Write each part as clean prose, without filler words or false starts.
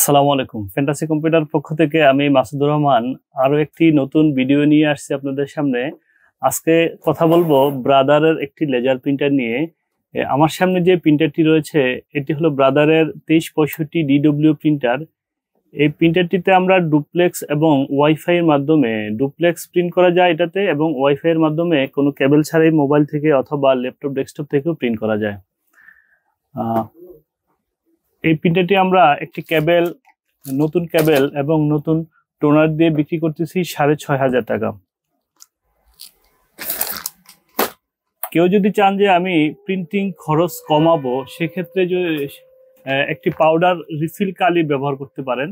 আসসালামু আলাইকুম। Fantasy computer পক্ষ থেকে আমি মাসুদুর রহমান আরো একটি নতুন ভিডিও নিয়ে আসছি আপনাদের সামনে। আজকে কথা বলবো ব্রাদারের একটি লেজার প্রিন্টার নিয়ে। আমার সামনে যে প্রিন্টারটি রয়েছে এটি হলো ব্রাদারের 2365 DW প্রিন্টার। এই প্রিন্টারটিতে আমরা ডুপ্লেক্স এবং ওয়াইফাই এর মাধ্যমে ডুপ্লেক্স প্রিন্ট করা যায় এটাতে, এবং ওয়াইফাই এর মাধ্যমে কোনো কেবল ছাড়াই মোবাইল থেকে অথবা ল্যাপটপ ডেস্কটপ থেকেও প্রিন্ট করা যায়। এই প্রিন্টারটি আমরা একটি নতুন কেবল এবং নতুন টোনার দিয়ে বিক্রি করতেছি 6,500 টাকা। কেউ যদি চান যে আমি প্রিন্টিং খরচ কমাবো, সেক্ষেত্রে একটি পাউডার রিফিল কালি ব্যবহার করতে পারেন।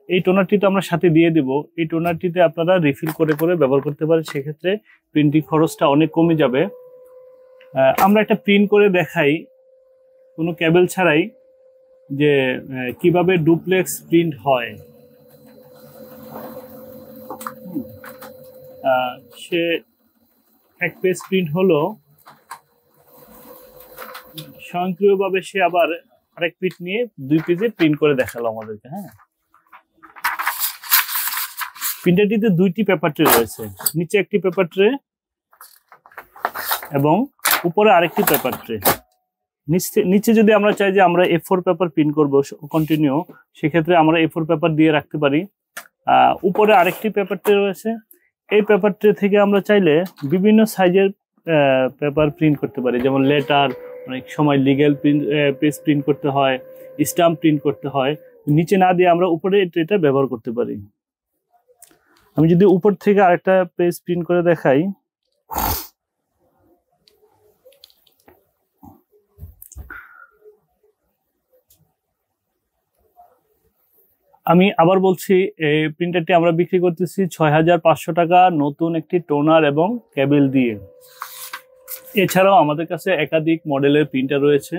এই টোনারটি তো আমরা সাথে দিয়ে দেব। এই টোনারটিতে আপনারা রিফিল করে করে ব্যবহার করতে পারেন, সেক্ষেত্রে প্রিন্টিং খরচটা অনেক কমে যাবে। আমরা একটা প্রিন্ট করে দেখাই কোনো কেবল ছাড়াই যে কিভাবে ডুপ্লেক্স প্রিন্ট হয়। সে এক পেজ প্রিন্ট হলো, স্বয়ংক্রিয়ভাবে সে আবার আরেক পিট নিয়ে 2 পেজে প্রিন্ট করে দেখালো আমাদেরকে। প্রিন্টারটিতে 2টি পেপার ট্রে রয়েছে, নিচে একটি পেপার ট্রে এবং উপরে আরেকটি পেপার ট্রে। নিচে যদি আমরা চাই যে আমরা A4 পেপার প্রিন্ট করবো কন্টিনিউ, সেক্ষেত্রে আমরা A4 পেপার দিয়ে রাখতে পারি। উপরে আরেকটি পেপার ট্রে রয়েছে। এই পেপার ট্রে থেকে আমরা চাইলে বিভিন্ন সাইজের পেপার প্রিন্ট করতে পারি, যেমন লেটার, অনেক সময় লিগ্যাল পেজ প্রিন্ট করতে হয়, স্ট্যাম্প প্রিন্ট করতে হয়। নিচে না দিয়ে আমরা উপরে এই ট্রেটা ব্যবহার করতে পারি। আমি যদি উপর থেকে আরেকটা পেজ প্রিন্ট করে দেখাই, আমি আবার বলছি, এই প্রিন্টারটি আমরা বিক্রি করতেছি 6,500 টাকা, নতুন একটি টোনার এবং কেবল দিয়ে। এছাড়াও আমাদের কাছে একাধিক মডেলের প্রিন্টার রয়েছে।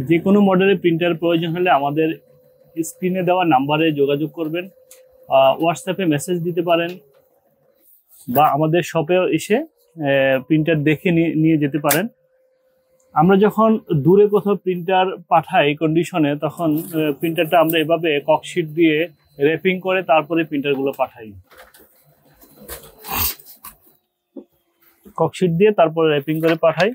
যে কোনো মডেলের প্রিন্টার প্রয়োজন হলে আমাদের স্ক্রিনে দেওয়া নাম্বারে যোগাযোগ করবেন, হোয়াটসঅ্যাপে মেসেজ দিতে পারেন, বা আমাদের শপেও এসে প্রিন্টার দেখে নিয়ে যেতে পারেন। আমরা যখন দূরে কোথাও প্রিন্টার পাঠাই কন্ডিশনে, তখন প্রিন্টারটা আমরা এভাবে ককশিট দিয়ে র্যাপিং করে তারপরে প্রিন্টারগুলো পাঠাই। ককশিট দিয়ে তারপরে র্যাপিং করে পাঠাই।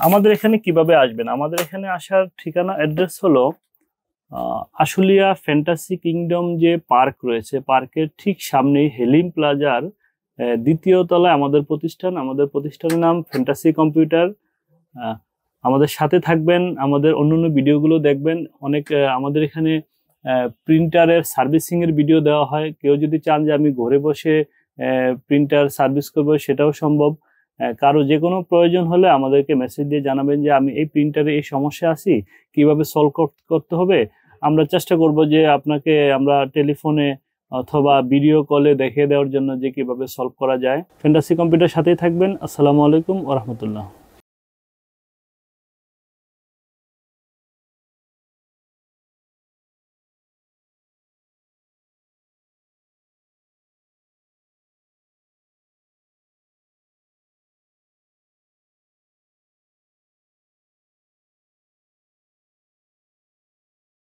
আমাদের এখানে কিভাবে আসবেন? আমাদের এখানে আসার ঠিকানা অ্যাড্রেস হলো আশুলিয়া ফ্যান্টাসি কিংডম যে পার্ক রয়েছে, পার্কের ঠিক সামনেই হেলিম প্লাজার 2য় তলায় আমাদের প্রতিষ্ঠান। আমাদের প্রতিষ্ঠানের নাম ফ্যান্টাসি কম্পিউটার। আমাদের সাথে থাকবেন, আমাদের অন্যান্য ভিডিওগুলো দেখবেন। অনেক আমাদের এখানে প্রিন্টারের সার্ভিসিং এর ভিডিও দেওয়া হয়। কেউ যদি চান যে আমি ঘরে বসে প্রিন্টার সার্ভিস করবো, সেটাও সম্ভব। কারো যে কোনো প্রয়োজন হলে আমাদেরকে মেসেজ দিয়ে জানাবেন যে আমি এই প্রিন্টারে এই সমস্যা আছি, কিভাবে সলভ করতে হবে। আমরা চেষ্টা করব যে আপনাকে আমরা টেলিফোনে অথবা ভিডিও কলে দেখিয়ে দেওয়ার জন্য যে কিভাবে সলভ করা যায়। ফ্যান্টাসি কম্পিউটার সাথেই থাকবেন। আসসালামু আলাইকুম ওয়া রাহমাতুল্লাহ।